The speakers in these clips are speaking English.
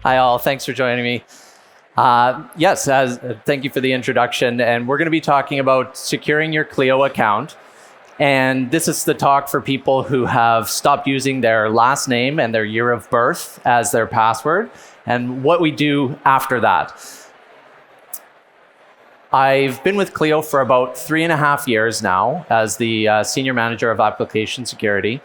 Hi all, thanks for joining me. Thank you for the introduction. And we're going to be talking about securing your Clio account. And this is the talk for people who have stopped using their last name and their year of birth as their password, and what we do after that. I've been with Clio for about 3.5 years now as the Senior Manager of Application Security.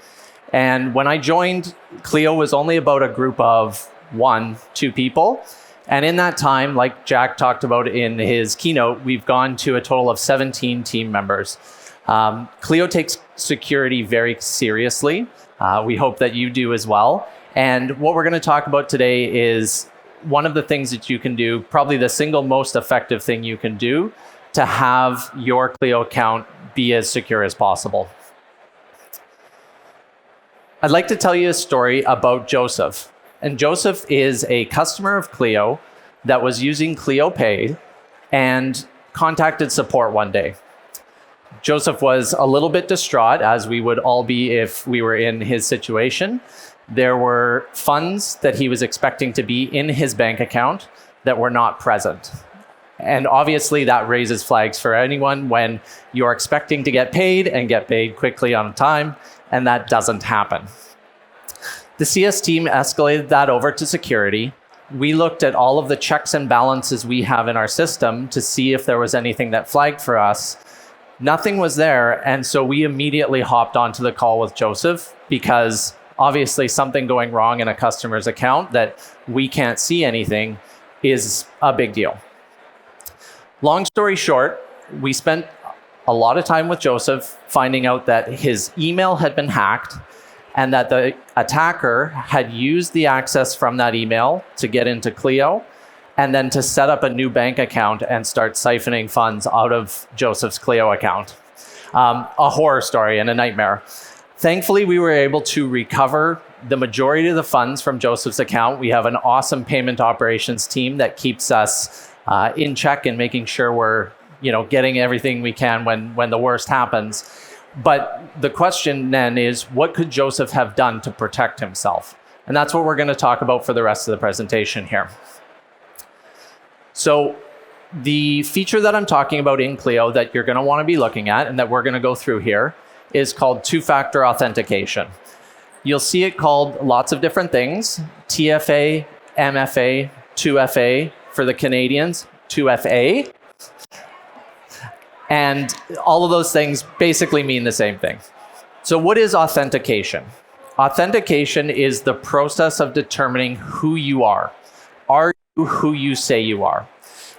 And when I joined, Clio was only about a group of 1-2 people. And in that time, like Jack talked about in his keynote, we've gone to a total of 17 team members. Clio takes security very seriously. We hope that you do as well. And what we're going to talk about today is one of the things that you can do, probably the single most effective thing you can do to have your Clio account be as secure as possible. I'd like to tell you a story about Joseph. And Joseph is a customer of Clio that was using Clio Pay and contacted support one day. Joseph was a little bit distraught, as we would all be if we were in his situation. There were funds that he was expecting to be in his bank account that were not present. And obviously that raises flags for anyone when you're expecting to get paid and get paid quickly on time, and that doesn't happen. The CS team escalated that over to security. We looked at all of the checks and balances we have in our system to see if there was anything that flagged for us. Nothing was there, and so we immediately hopped onto the call with Joseph, because obviously something going wrong in a customer's account that we can't see anything is a big deal. Long story short, we spent a lot of time with Joseph finding out that his email had been hacked and that the attacker had used the access from that email to get into Clio and then to set up a new bank account and start siphoning funds out of Joseph's Clio account. A horror story and a nightmare. Thankfully, we were able to recover the majority of the funds from Joseph's account. We have an awesome payment operations team that keeps us in check and making sure we're getting everything we can when the worst happens. But the question then is, what could Joseph have done to protect himself? And that's what we're going to talk about for the rest of the presentation here. So the feature that I'm talking about in Clio that you're going to want to be looking at and that we're going to go through here is called two-factor authentication. You'll see it called lots of different things: TFA, MFA, 2FA for the Canadians, 2FA. And all of those things basically mean the same thing. So what is authentication? Authentication is the process of determining who you are. Are you who you say you are?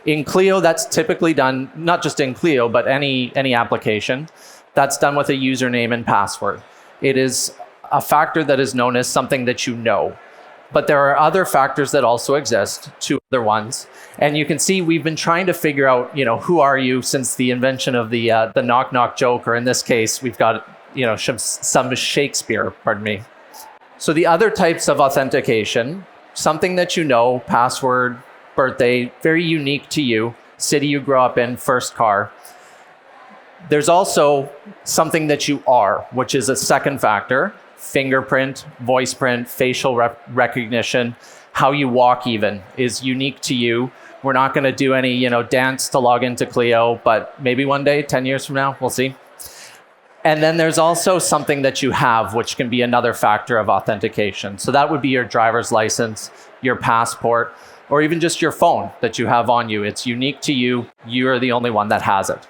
In Clio, that's typically done, not just in Clio, but any application, that's done with a username and password. It is a factor that is known as something that you know. But there are other factors that also exist, 2 other ones. And you can see we've been trying to figure out, who are you since the invention of the knock knock joke, or in this case, we've got, some Shakespeare, pardon me. So the other types of authentication, something that you know, password, birthday, very unique to you, city you grew up in, first car. There's also something that you are, which is a second factor: fingerprint, voice print, facial recognition, how you walk even is unique to you. We're not going to do any, dance to log into Clio, but maybe one day, 10 years from now, we'll see. And then there's also something that you have, which can be another factor of authentication. So that would be your driver's license, your passport, or even just your phone that you have on you. It's unique to you. You're the only one that has it.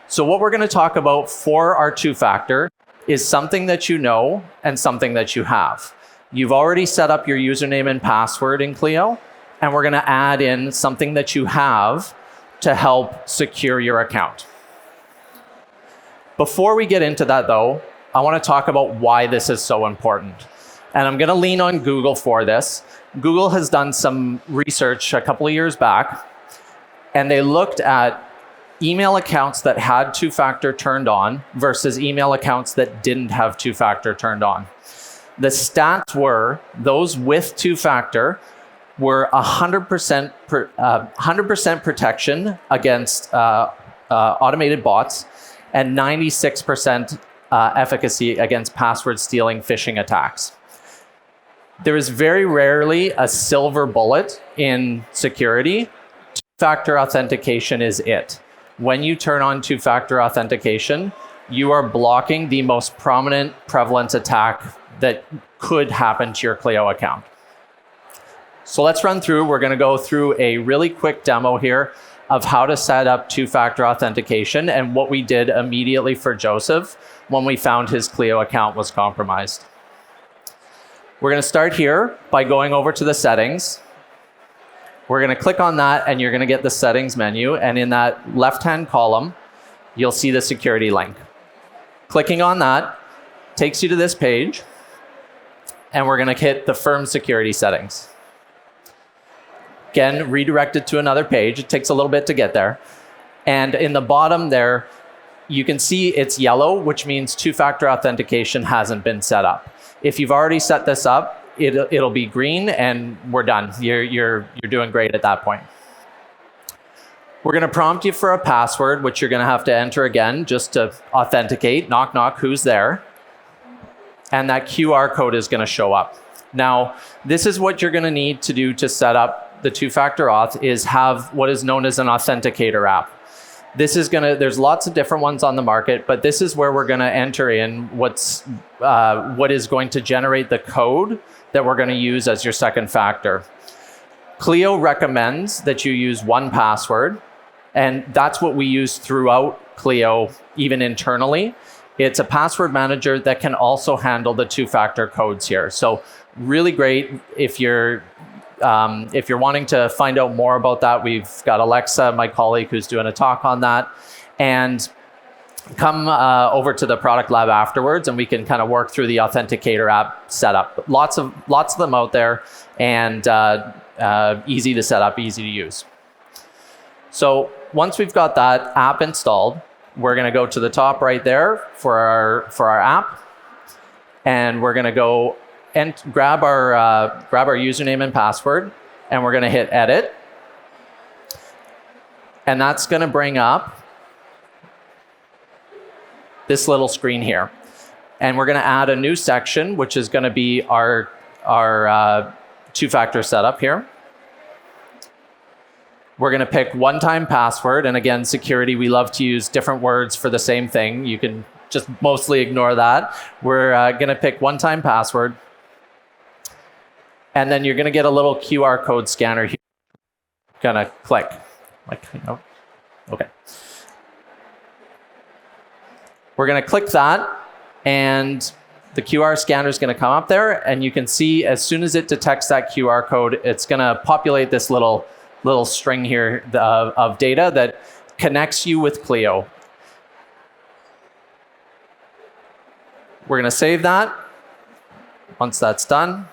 So what we're going to talk about for our two-factor is something that you know and something that you have. You've already set up your username and password in Clio, and we're going to add in something that you have to help secure your account. Before we get into that, though, I want to talk about why this is so important. And I'm going to lean on Google for this. Google has done some research a couple of years back, and they looked at email accounts that had two-factor turned on versus email accounts that didn't have two-factor turned on. The stats were those with two-factor were 100% protection against automated bots and 96% efficacy against password stealing phishing attacks. There is very rarely a silver bullet in security. Two-factor authentication is it. When you turn on two-factor authentication, you are blocking the most prominent prevalent attack that could happen to your Clio account. So let's run through. We're going to go through a really quick demo here of how to set up two-factor authentication and what we did immediately for Joseph when we found his Clio account was compromised. We're going to start here by going over to the settings. We're going to click on that, and you're going to get the settings menu. And in that left-hand column, you'll see the security link. Clicking on that takes you to this page, and we're going to hit the firm security settings. Again, redirected to another page. It takes a little bit to get there. And in the bottom there, you can see it's yellow, which means two-factor authentication hasn't been set up. If you've already set this up, it'll be green, and we're done. You're doing great at that point. We're going to prompt you for a password, which you're going to have to enter again just to authenticate. Knock, knock, who's there? And that QR code is going to show up. Now, this is what you're going to need to do to set up the two-factor auth, is have what is known as an authenticator app. This is there's lots of different ones on the market, but this is where we're going to enter in what is going to generate the code that we're going to use as your second factor. Clio recommends that you use 1Password, and that's what we use throughout Clio, even internally. It's a password manager that can also handle the two-factor codes here. So really great if you're wanting to find out more about that. We've got Alexa, my colleague, who's doing a talk on that. And come over to the product lab afterwards, and we can kind of work through the authenticator app setup. Lots of them out there, and easy to set up, easy to use. So once we've got that app installed, we're going to go to the top right there for our app, and we're going to go and grab our username and password, and we're going to hit edit. And that's going to bring up this little screen here. And we're going to add a new section, which is going to be our two-factor setup here. We're going to pick one-time password. And again, security, we love to use different words for the same thing. You can just mostly ignore that. We're going to pick one-time password. And then you're going to get a little QR code scanner here. Gonna click. Okay. We're going to click that, and the QR scanner is going to come up there, and you can see as soon as it detects that QR code, it's going to populate this little string here of data that connects you with Clio. We're going to save that. Once that's done,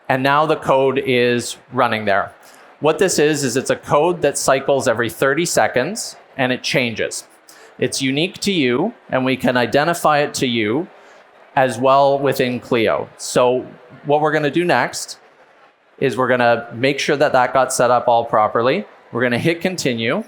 and now the code is running there. What this is it's a code that cycles every 30 seconds, and it changes. It's unique to you, and we can identify it to you as well within Clio. So what we're going to do next is we're going to make sure that got set up all properly. We're going to hit continue,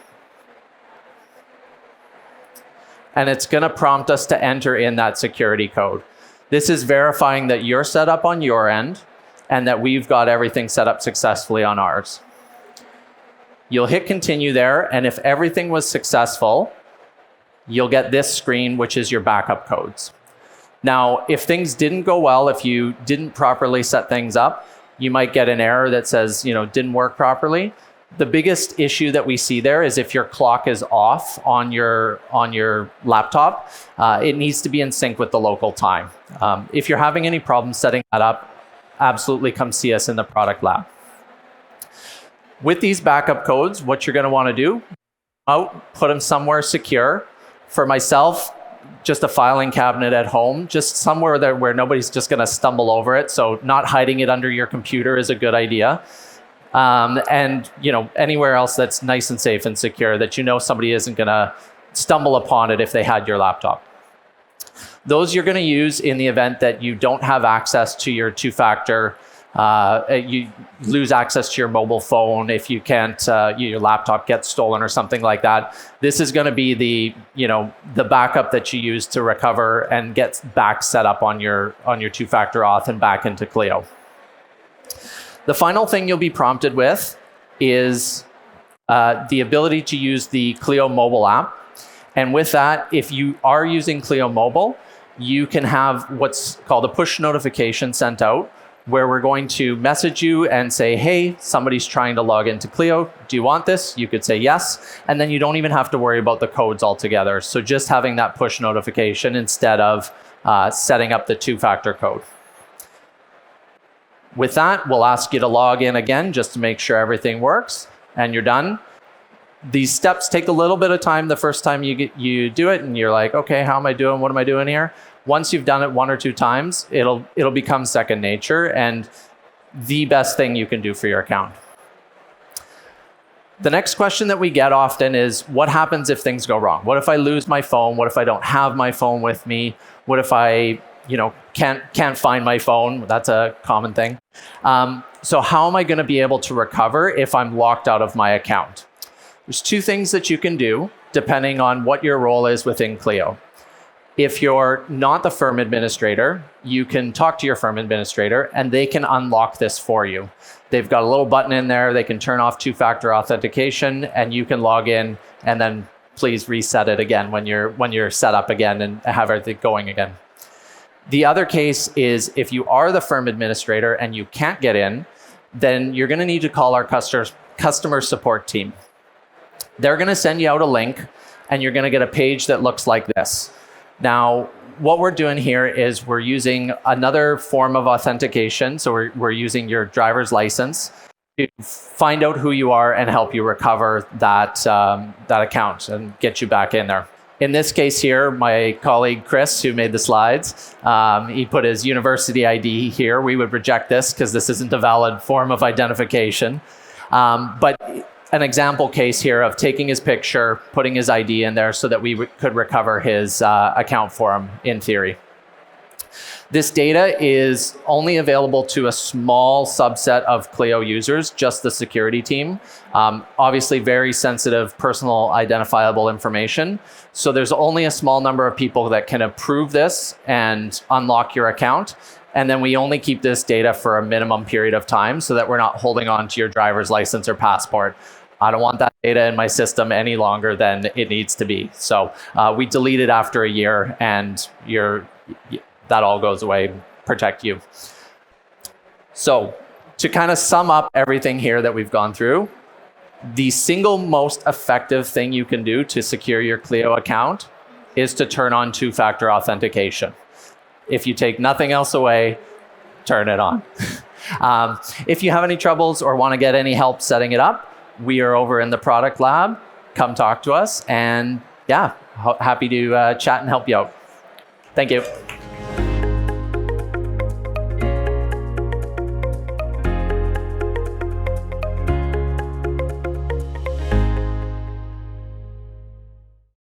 and it's going to prompt us to enter in that security code. This is verifying that you're set up on your end, and that we've got everything set up successfully on ours. You'll hit continue there, and if everything was successful, you'll get this screen, which is your backup codes. Now, if things didn't go well, if you didn't properly set things up, you might get an error that says, didn't work properly. The biggest issue that we see there is if your clock is off on your laptop, it needs to be in sync with the local time. If you're having any problems setting that up, absolutely come see us in the product lab. With these backup codes, what you're going to want to do, put them somewhere secure. For myself, just a filing cabinet at home, just somewhere there where nobody's just going to stumble over it. So not hiding it under your computer is a good idea. And anywhere else that's nice and safe and secure that somebody isn't going to stumble upon it if they had your laptop. Those you're going to use in the event that you don't have access to your two-factor you lose access to your mobile phone, if you can't, your laptop gets stolen or something like that, this is going to be the backup that you use to recover and get back set up on your two-factor auth and back into Clio. The final thing you'll be prompted with is the ability to use the Clio mobile app. And with that, if you are using Clio mobile, you can have what's called a push notification sent out, where we're going to message you and say, hey, somebody's trying to log into Clio. Do you want this? You could say yes. And then you don't even have to worry about the codes altogether. So just having that push notification instead of setting up the two-factor code. With that, we'll ask you to log in again just to make sure everything works, and you're done. These steps take a little bit of time the first time you do it, and you're like, okay, how am I doing? What am I doing here? Once you've done it 1 or 2 times, it'll become second nature and the best thing you can do for your account. The next question that we get often is, what happens if things go wrong? What if I lose my phone? What if I don't have my phone with me? What if I can't find my phone? That's a common thing. So how am I going to be able to recover if I'm locked out of my account? There's 2 things that you can do depending on what your role is within Clio. If you're not the firm administrator, you can talk to your firm administrator and they can unlock this for you. They've got a little button in there. They can turn off two-factor authentication and you can log in and then please reset it again when you're set up again and have everything going again. The other case is if you are the firm administrator and you can't get in, then you're going to need to call our customer support team. They're going to send you out a link and you're going to get a page that looks like this. Now, what we're doing here is we're using another form of authentication. So we're using your driver's license to find out who you are and help you recover that account and get you back in there. In this case here, my colleague Chris, who made the slides, he put his university ID here. We would reject this because this isn't a valid form of identification. But an example case here of taking his picture, putting his ID in there so that we could recover his account for him in theory. This data is only available to a small subset of Clio users, just the security team. Obviously very sensitive personal identifiable information. So there's only a small number of people that can approve this and unlock your account. And then we only keep this data for a minimum period of time so that we're not holding on to your driver's license or passport. I don't want that data in my system any longer than it needs to be. So we delete it after a year and that all goes away, protect you. So to kind of sum up everything here that we've gone through, the single most effective thing you can do to secure your Clio account is to turn on two-factor authentication. If you take nothing else away, turn it on. If you have any troubles or want to get any help setting it up, we are over in the product lab. Come talk to us and yeah, happy to chat and help you out. Thank you.